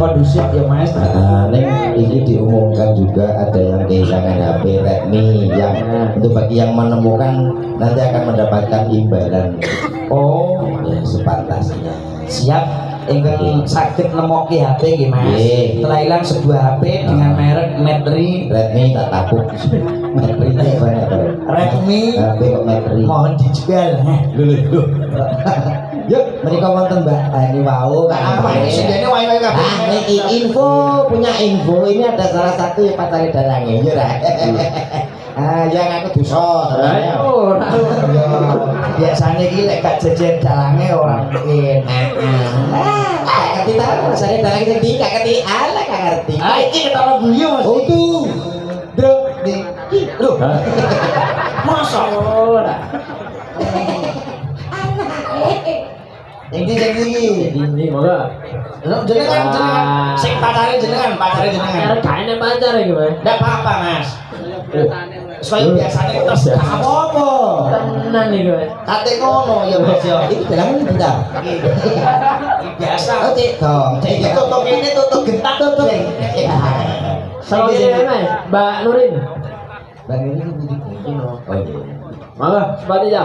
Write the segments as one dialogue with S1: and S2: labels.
S1: kondusif ya Mas. Neng ini diumumkan juga ada yang kehilangan HP Redmi yang untuk bagi yang menemukan nanti akan mendapatkan imbalan. Oh ya sepantasnya. Siap. Ingin sakit nemoki HP gimana? Telah hilang sebuah HP dengan merek Redmi tak takut. Redmi banyak Redmi kok Redmi mohon dijual. Lho. Yuk, mereka wonten Mbak ini wau apa ini sedene wae-wae kabeh. Niki info punya info ini ada salah satu yang pacare dalange ya ra. Yang aku dosa sebenarnya. Biasanya iki lek gak jejer dalange ora mungkin. Ngerti ta rasane dalange sing ndi gak ngerti. Ala gak ngerti. Iki ketara guyu Mas. Oh tuh. Druk iki. Lho. Masa ora. Ini moga. Jenengan sing pacare jenengan. Kaene pacar iki, Mas. Ndak apa-apa, Mas. Soale biasane terus apa-apa. Tenan iki, Mas. Kate ngono ya, Mas ya. Iki dalangan bentar. Biasa. Oh, Cek dong. Cek iki tutup ini tutup gentak tutup. Saiki Mas, Mbak Nurin. Mbak Nurin iki no. Oh iya. Mangga, sepatu ya.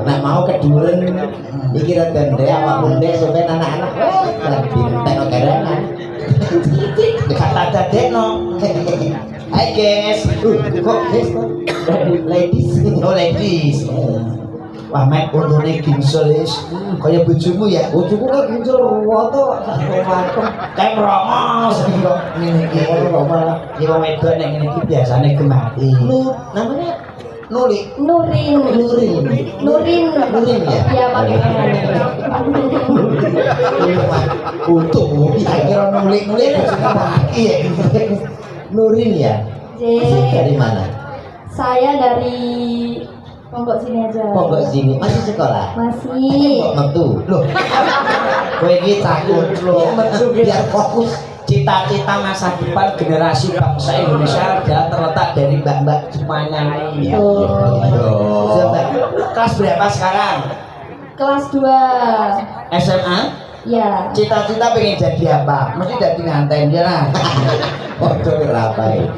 S1: Nah mau keduren iki rada ndek awakmu ndek sampe anak-anak lan dinten garangan. Kata dadekno. Ayo guys. Kok guys kok? Ladies. Oh ladies. Wah mek untune gingsul wis kaya bojomu ya. Bojoku kok gingsul woto kayak merongos kok ngene iki. Iki wong wedok nek ngene iki biasane gemati. Namanya Nurin ya?
S2: Iya pakai
S1: Untuk kira nulik iya Nurin ya? Dari mana?
S2: Saya dari Pondok sini aja.
S1: Pondok sini masih sekolah?
S2: Masih.
S1: Kok metu? Loh. Kowe iki takut loh. Biar fokus. Cita-cita masa depan generasi bangsa Indonesia adalah terletak dari mbak-mbak semuanya. Iya. Kelas berapa sekarang?
S2: Kelas 2
S1: SMA?
S2: Ya.
S1: Cita-cita pengen jadi apa? Mesti jadi nganten ya lah. Waduh berapa ya?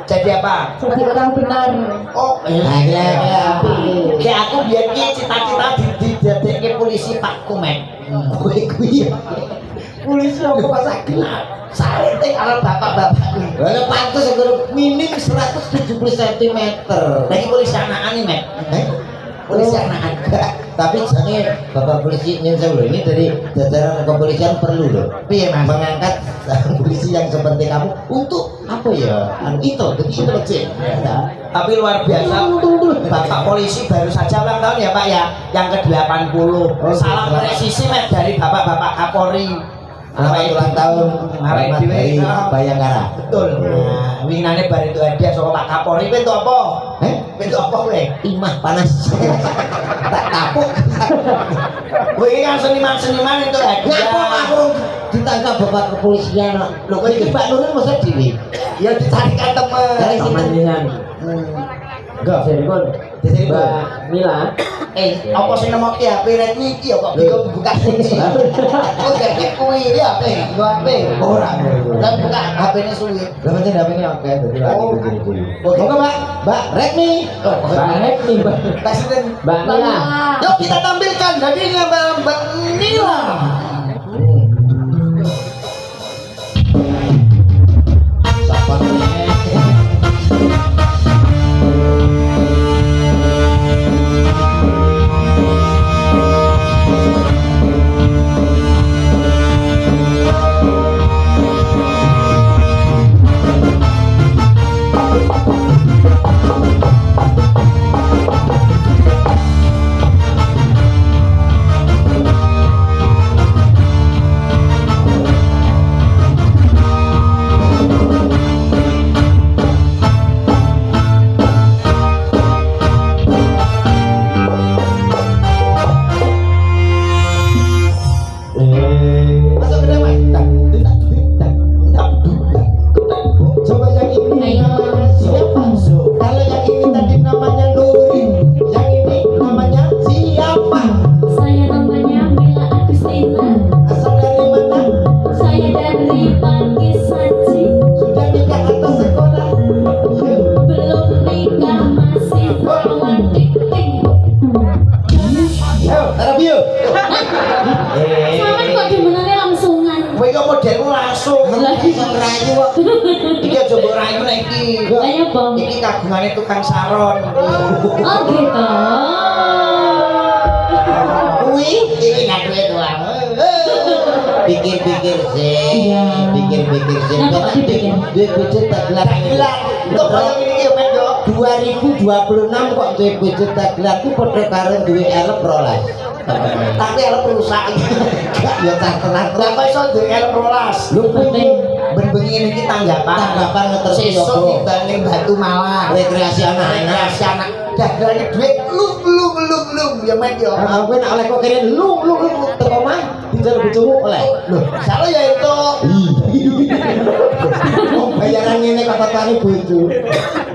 S1: Jadi apa?
S2: Jadi orang benar.
S1: Oh, iya. Kayak aku biar cita-cita didadekke polisi Pak Kumet. Kowe kuwi. Polisi apa masa gelap? Sarete kalau bapak-bapak kuwi. Lah pantes minim 170 cm. Dari polisi anakan nih, Met. Polisi anakan. Tapi jane Bapak polisi nyun sewu ini dari jajaran kepolisian perlu loh. Piye Mas mengangkat polisi yang seperti kamu untuk apa ya? Itu jadi intelijen. Tapi luar biasa. Bapak polisi baru saja ulang tahun ya Pak ya, yang ke-80. Salam presisi Met dari Bapak-bapak Kapolri. Selamat ulang tahun dari Bayangkara. Betul. Nah, winginane bar itu hadiah sama Pak Kapolri. Itu apa? Itu apa kowe? Timah panas. Tak kapuk. Kowe iki kan seniman-seniman itu hadiah. Ngapa aku ditangkap Bapak kepolisian? Lho kowe iki Pak Nurul masa dhewe. Ya dicarikan temen. Dari
S3: teman. Enggak, Serikon. Mbak Mila.
S1: Apa sing nemokke HP Redmi iki ya kok bingung buka kunci. Oh jadi kuwi ya HP, gua HP. Ora. Lah buka HP-ne suwi. Lah pancen HP-ne oke dadi lagi begini. Oke Mbak Redmi.
S3: Mbak Redmi, Mbak.
S1: Presiden
S3: Mbak Mila.
S1: Yuk kita tampilkan dadinya Mbak Mila. Sapa iki kagungane tukang saron.
S2: Oh gitu.
S1: Kuwi iki gak duwe doang. Pikir-pikir sih. Pikir-pikir sih. Duwe bojo tak gelar. Kok koyo ngene iki Mas yo. 2026 kok duwe bojo tak gelar ku padha karo duwe elep 12. Tapi elep rusak. Ya tak tenan. Lah iso duwe elep 12. Lho ben-bengi iki tanggapan ngeterus sesuk dibanding Batu Malang. Rekreasi anak-anak. Dagelane dhuwit lung ya Mek yo. Kowe nek oleh kok kene lung teko mah dijar bojomu oleh. Lho, salah ya itu. Bayaran ngene kok tani bojo.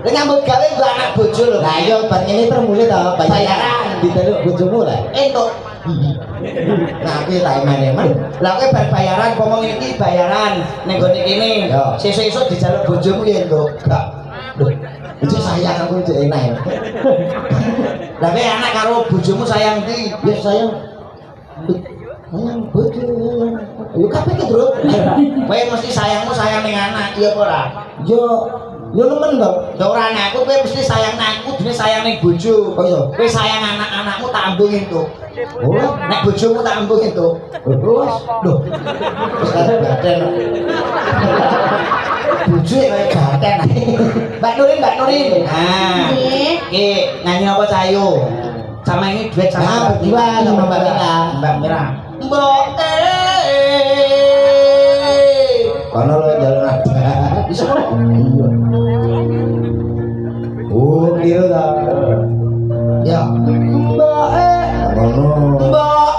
S1: Nek nyambut gawe nggo anak bojo lho. Lah iya bar ngene termule to bayaran didelok bojomu lah. Entuk. Nah, kuwi tak eman-eman. Lah kowe bar bayaran ngomong iki bayaran ning gone kene. Sesuk-esuk dijaluk bojomu ya entuk. Gak. Lho, itu sayang aku itu enak. Lah kowe anak karo bojomu sayang ndi? Ya sayang. Sayang bojo. Yo kabeh ki, Bro. Kowe mesti sayangmu sayang ning anak, iya apa ora? Yo Lu nemen to?
S4: Ya ora anakku kowe mesti sayang aku, dene sayang ning bojo.
S1: Oh iya.
S4: Kowe sayang anak-anakmu tak ambung itu.
S1: Oh,
S4: Nek bojomu tak ambung itu.
S1: terus
S4: Loh,
S1: wis karo badan.
S4: bojo kayak gaten. Mbak Nurin, Mbak Nurin. Nah.
S2: Nggih.
S4: Oke, nyanyi apa Cahayu? Sama ini duet sama
S1: Nah, berdua sama Mbak Mira.
S4: Mbak Mira. Mbok
S1: Kono lo jalan ada.
S4: Bisa
S1: Oh, kira ta.
S4: ya. Mbok
S1: Kono.
S4: Mbok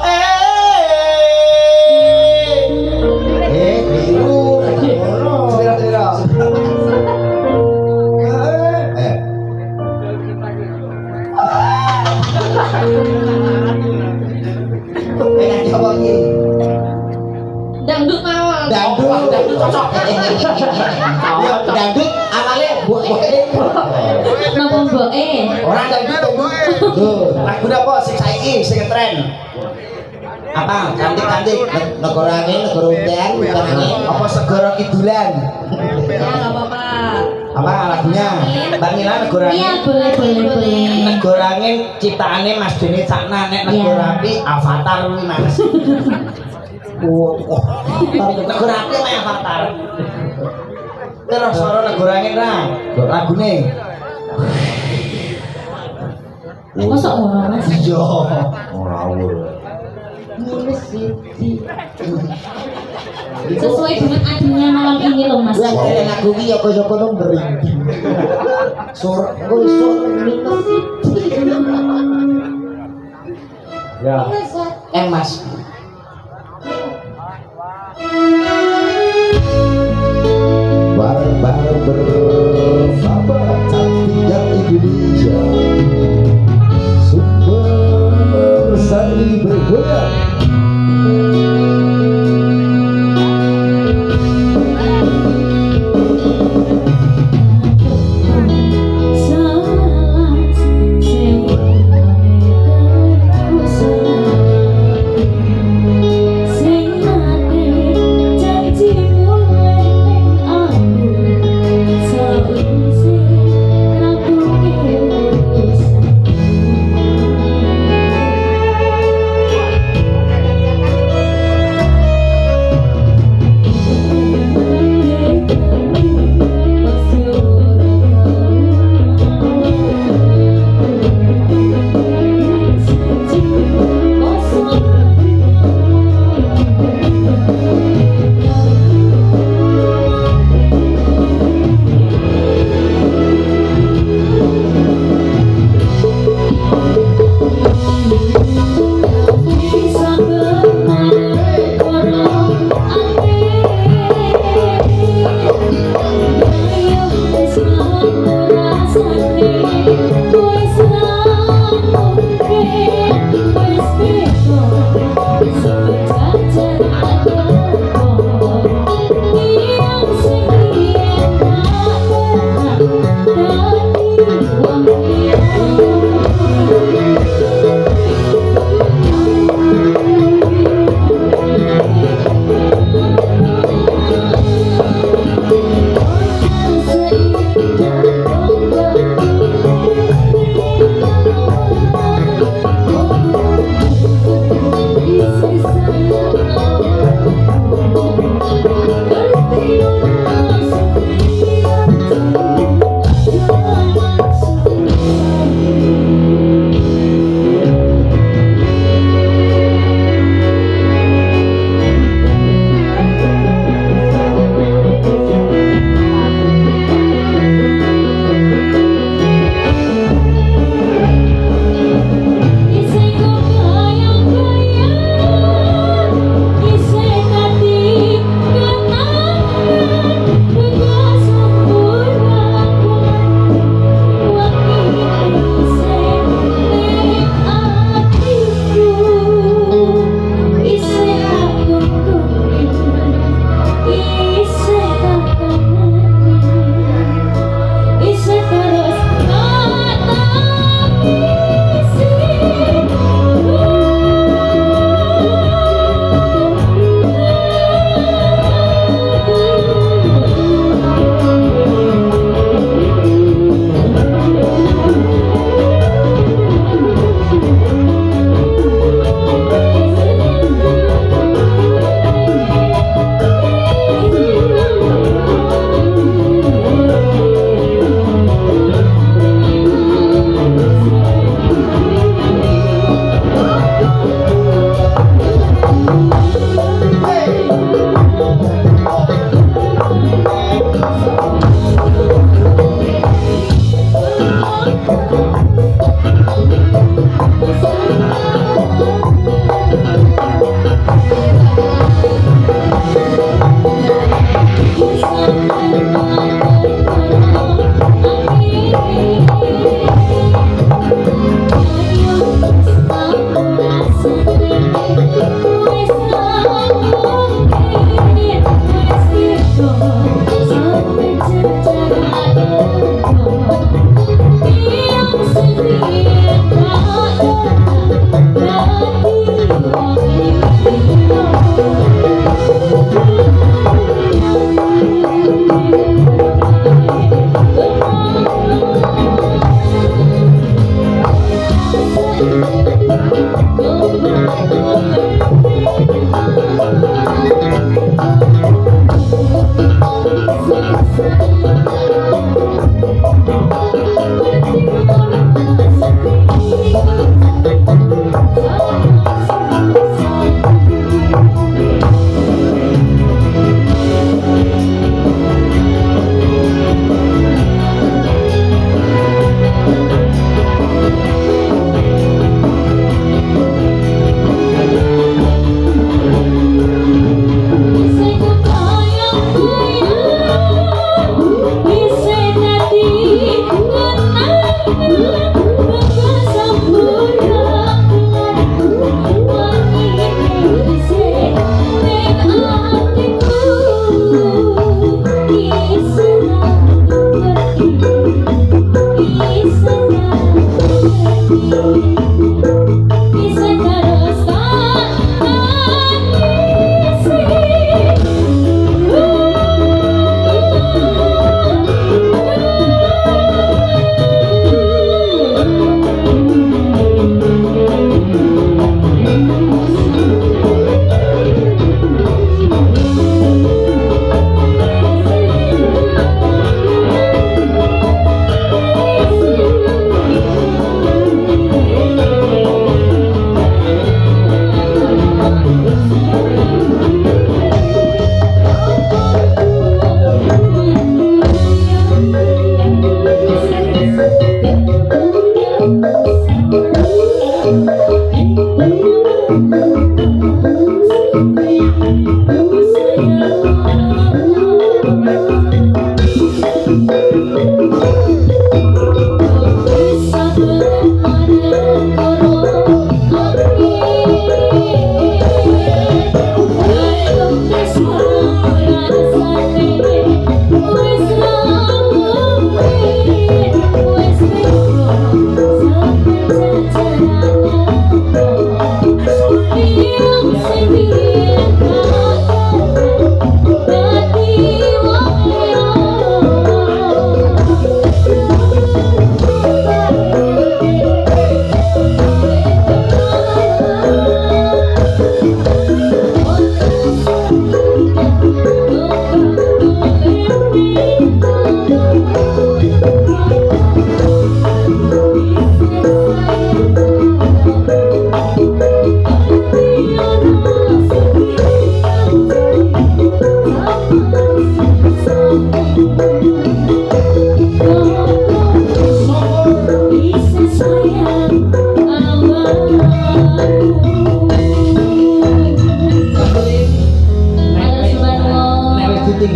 S1: Biru. Kono.
S4: Sira-sira.
S1: Eh,
S4: Nyanyi apa iki?
S2: Dangdut mawon.
S4: Dangdut cocok. Ya, dangdut awalnya buat
S2: Napa mboke?
S4: orang dangdut
S1: tuh.
S4: lagu apa sing saiki sing tren apa cantik-cantik
S1: Negara angin, negara untean, bukan angin.
S4: apa segara kidulan
S2: Ya enggak apa-apa.
S4: apa lagunya Mbak Mila negara
S2: Iya,
S4: angin
S2: boleh.
S4: negara angin ciptaane Mas Deni Cakna nek negara
S2: Iya.
S4: api Avatar kuwi Mas negara api mek Avatar terus suara negara angin ra lagune
S2: Mosok ngono, Mas?
S4: iya
S1: Ngawur.
S2: Sesuai dengan adanya malam ini loh, Mas.
S1: Lah kene lagu iki ya kaya kono merinding. Sur, kok iso
S3: Ya.
S4: Mas
S1: bareng-bareng bersama cantiknya Indonesia. Sumber sari bergoyang.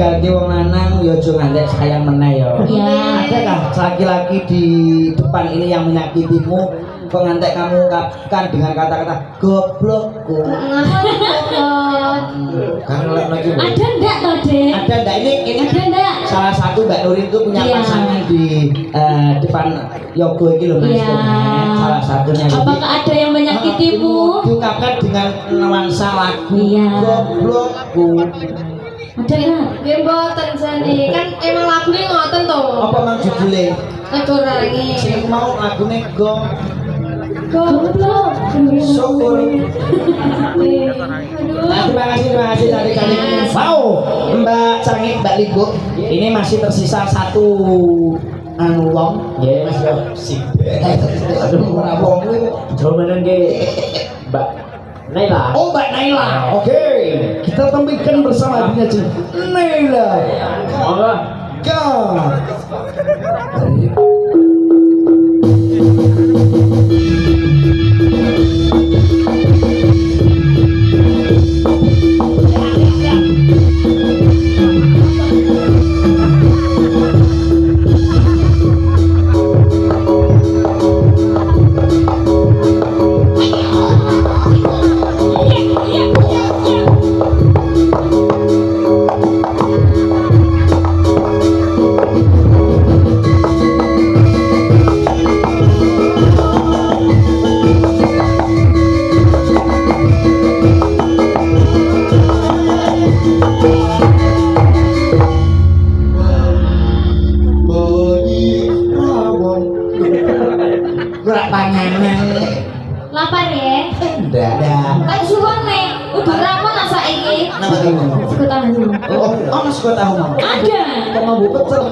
S4: ninggalke wong lanang ya aja ngantek sayang meneh ya.
S2: Iya.
S4: Adakah laki-laki di depan ini yang menyakitimu? Kok ngantek kamu kan dengan kata-kata goblokku? Kan lagi
S2: Ada enggak toh, Dek?
S4: ada enggak ini
S2: Ada enggak?
S4: salah satu Mbak Nurin itu punya
S2: Iya.
S4: pasangan di depan Yogo ini loh Mas.
S2: Iya.
S4: Salah satunya.
S2: Apakah ada yang menyakitimu?
S4: Diungkapkan dengan nuansa lagu
S2: Iya.
S4: goblokku.
S2: Ada ya?
S5: Nggih mboten jane. Kan emang lagune ngoten to.
S4: Apa mang judule?
S5: Kecurangi.
S4: Sing mau lagune go
S2: Goblok.
S4: syukur. Nah, terima kasih dari kami. Wow, Mbak Cangik, Mbak Ligo. Ini masih tersisa satu anu wong.
S3: Ya Mas yo.
S4: Aduh, ora wong kuwi.
S3: Jomenan ge Mbak Naila.
S4: Oh, Mbak Naila. Oke, kita tampilkan bersama dia Ci. Naila.
S3: Monggo.
S4: Go. Gerak panganan.
S2: Lapar ya?
S1: Ndak.
S2: Kan suwon nih. Udah rapon asa iki.
S1: Nama kamu?
S2: Sekutan dulu.
S4: Oh, mas gua tahu mau.
S2: Ada.
S4: Kok mau pecel?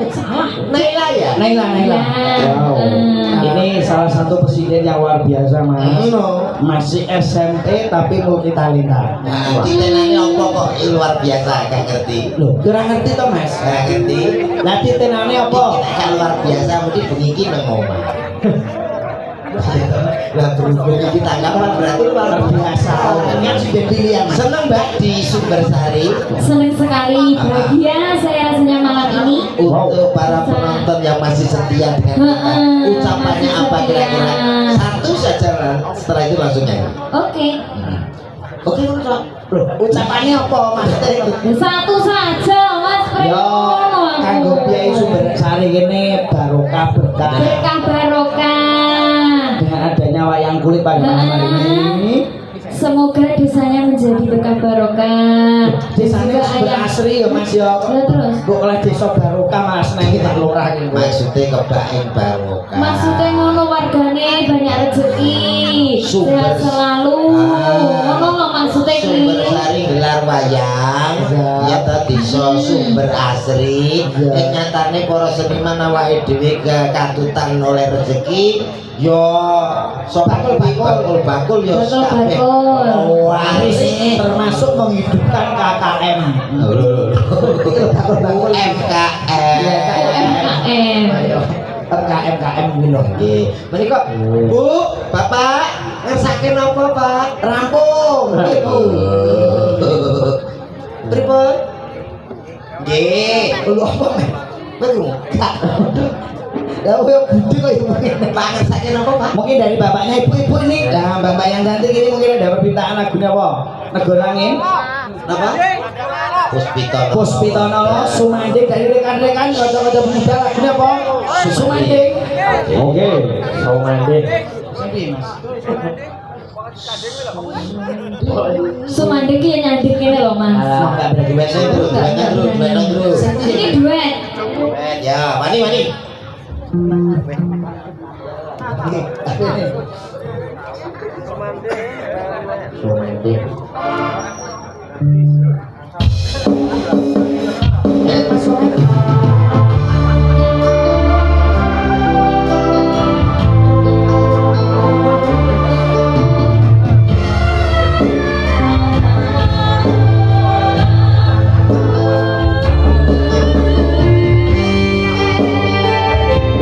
S2: Salah.
S1: Naila ya?
S4: Naila.
S2: Ya.
S4: Wow. Ini salah satu presiden yang luar biasa mas.
S1: No.
S4: Masih SMP tapi multi talenta.
S1: Nah, ditenani apa kok luar biasa gak ngerti.
S4: Loh, kurang ngerti toh mas?
S1: Gak ngerti.
S4: Lah ditenani apa?
S1: Kita kan luar biasa mesti bengi iki nang omah. Lah berhubung iki tanggapan berarti luar biasa. Kan sudah pilihan. Seneng Mbak di Sumber Sari
S2: Senang sekali, bahagia saya rasanya malam ini.
S1: untuk para penonton yang masih setia dengan kita. Ucapannya apa kira-kira? Satu saja Ran. Setelah itu langsung nyanyi.
S2: Oke.
S1: Oke, Kak.
S4: Loh, ucapannya apa mas?
S2: Satu saja, Mas
S4: Yo,
S2: Premono.
S4: kanggo Piai Sumber Sari ini barokah berkah
S2: Berkah barokah.
S4: dengan adanya wayang kulit pada malam hari ini.
S2: Semoga desanya menjadi berkah barokah.
S4: Desanya
S2: Juga
S4: Sumber
S2: ayam.
S4: Asri ya mas ya.
S2: Lah terus.
S4: Kok oleh desa barokah mas, nah kita lurah ini.
S1: Maksudnya kebaing barokah.
S2: Maksudnya ngono wargane banyak rezeki,
S1: Sumber-
S2: sehat selalu. Ngono lho maksudnya
S1: Sumber
S2: iki.
S1: Sari gelar wayang ya tadi Sumber Asri nyatane para seniman awake dhewe katutan oleh rezeki yo sok bakul yo
S2: Bakul,
S1: kabeh
S2: bakul.
S4: Waris termasuk menghidupkan KKM.
S1: bakul MKM
S2: UMKM.
S4: KKM ini loh.
S1: nggih menika Bu Bapak ngersake napa Pak rampung pripun nggih
S4: Lu apa men?
S1: betul
S4: Ya udah budi kok ibu ini.
S1: Pak ngersake napa Pak
S4: Mungkin dari bapaknya ibu-ibu ini. Nah, bapak yang cantik ini mungkin ada permintaan lagunya apa? Negara Angin,
S1: napa Puspitono
S4: Puspitono, Sumanding dari rekan-rekan kocok-kocok pemuda lagunya apa? Sumanding.
S3: Oke. Saumande.
S2: Sumanding ki nyandik kene lho, Mas.
S4: Enggak berarti
S1: Duetnya dulu, duetnya dulu, duetnya dulu.
S2: Ini duet.
S1: Ya, mani.
S3: Saumande.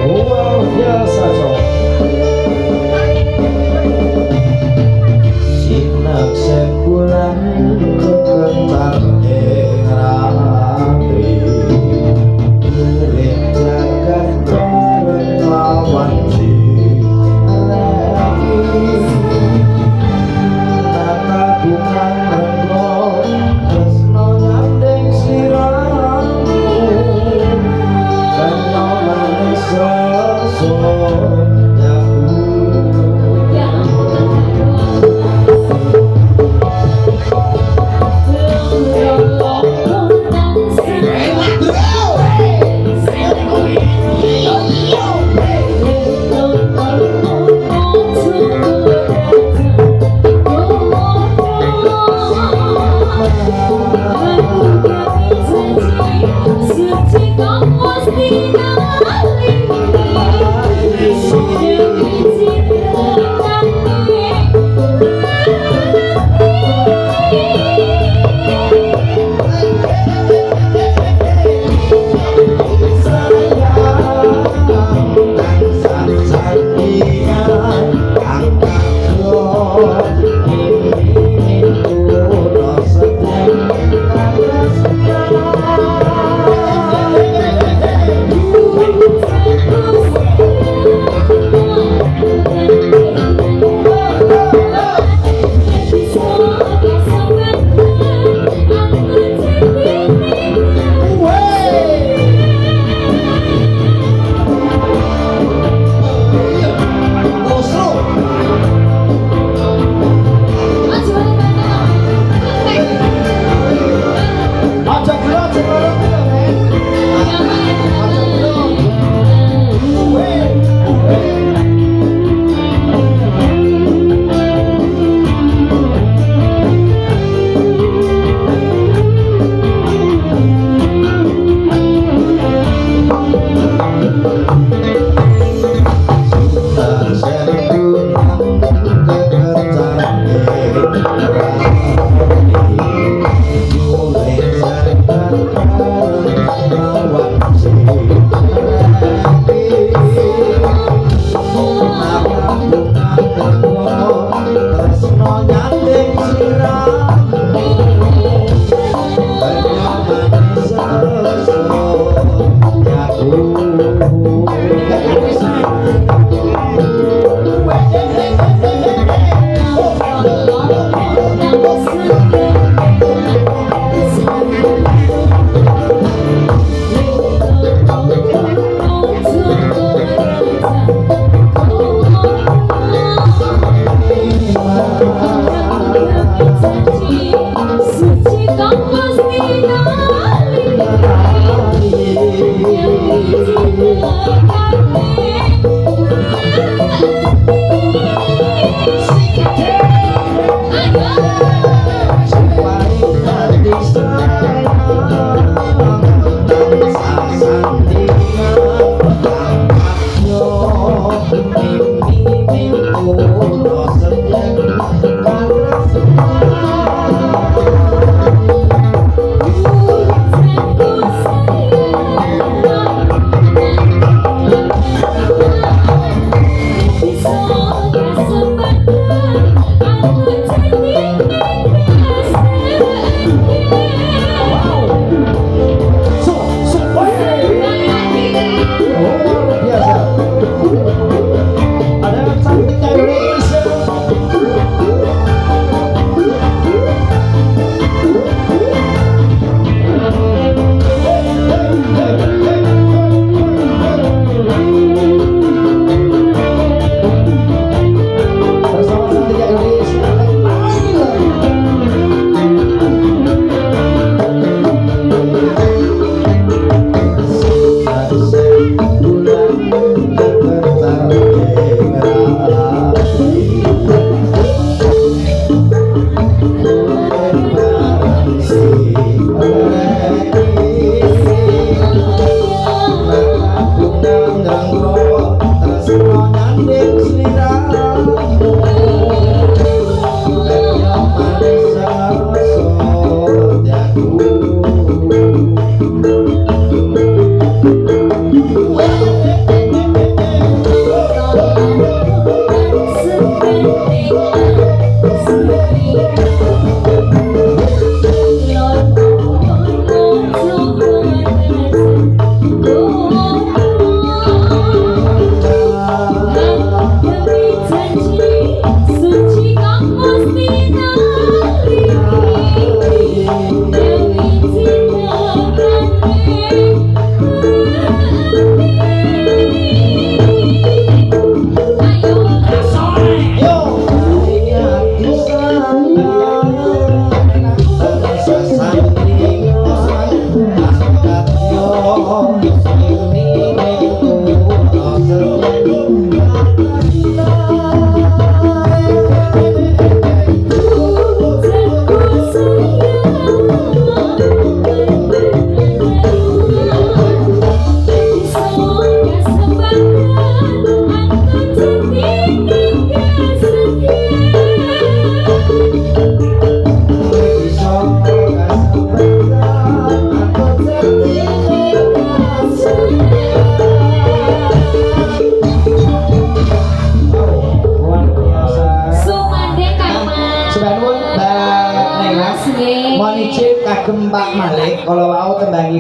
S4: Luar biasa, Cok.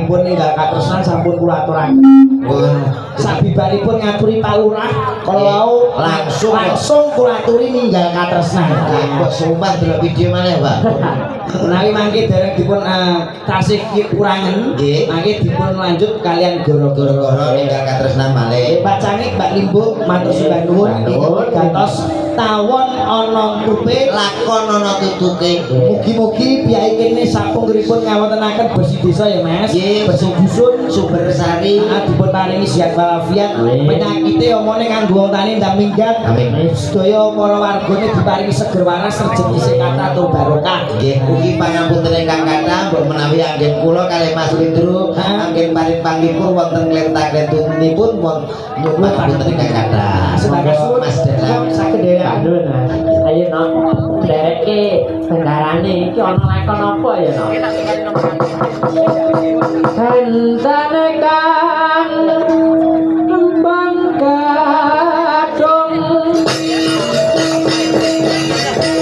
S4: dipun ninggal katresnan sampun kula aturaken. Sabibaripun ngaturi palurah kalau langsung kula aturi ninggal katresnan.
S1: Kok sumpah delok video mana ya, Pak?
S4: Menawi mangke dereng dipun tasih kurangen,
S1: Nggih.
S4: mangke dipun lanjut kalian goro-goro.
S1: Goro-goro ninggal katresnan malih.
S4: Pak Cangik, Mbak Limbu, matur sembah nuwun ingkang gantos tawon ana kupe
S1: Lakon ana tutuke.
S4: mugi-mugi piyai kene sapungripun ngawontenaken bersih desa ya Mas.
S1: Nggih,
S4: Bersih dusun
S1: Sumber Sari.
S4: dipun paringi sehat walafiat,
S3: Amin.
S4: penyakite omone kanggo wong tani ndang minggat.
S1: Amin.
S4: Sedaya para wargane diparingi seger waras rejeki sing kathah tur barokah.
S1: Nggih, ugi pangapunten ingkang kathah mbok menawi anggen kula kalih Mas Lindro anggen paring panglipur wonten klentah-klentunipun nyuwun pangapunten ingkang kathah.
S4: Sebagai suwun
S1: Mas Delang.
S4: saged dherek.
S3: Aduh, nah. Ayo no, dereke bendarane iki ana lakon apa ya no? Bentane kan kembang gadung,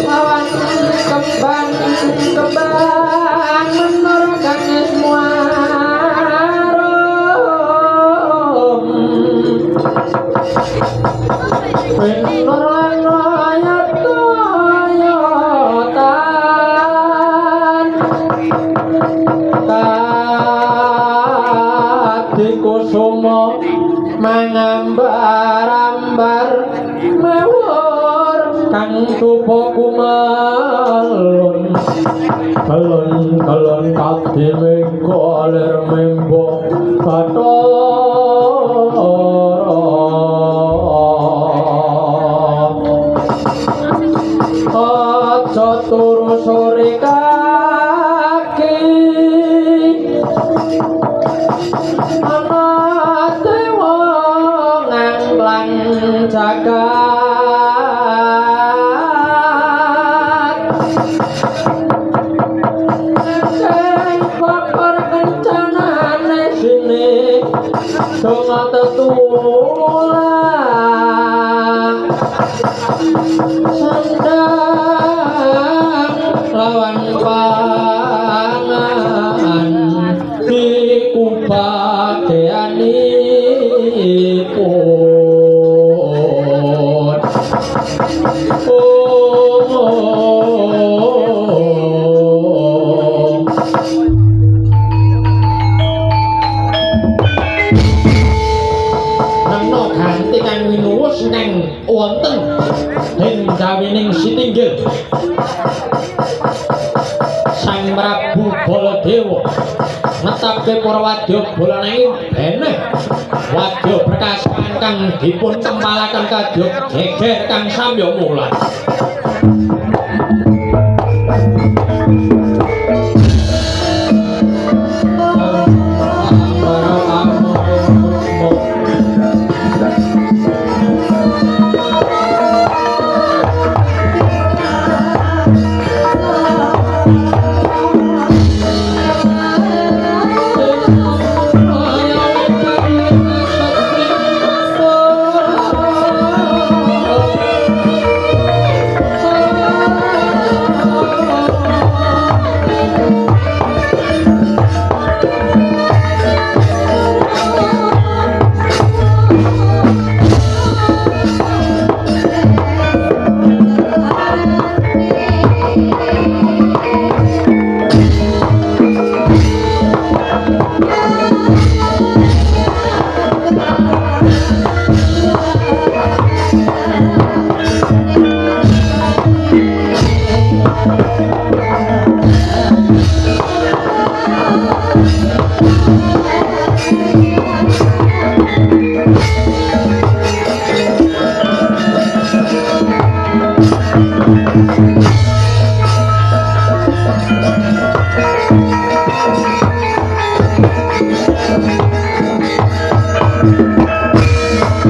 S3: lawan kembang menur kang muarum. Menur kusuma mangambar-ambar mewur kang tupa kumalun kelon kadime koler membo bathara aja turu sore kaki ana dewa nganglang jagat sing bakar kencanane sini donga tetulah sandang lawan pangan dikupakeanipun nang ganti kang winuwus nang wonten ing jawining Sitinggil Sang Prabu Baladewa netapke para wadya bolanangi beneh wadya berkas kang dipun tempalaken kadya geger kang samya mulat.
S6: Thank you.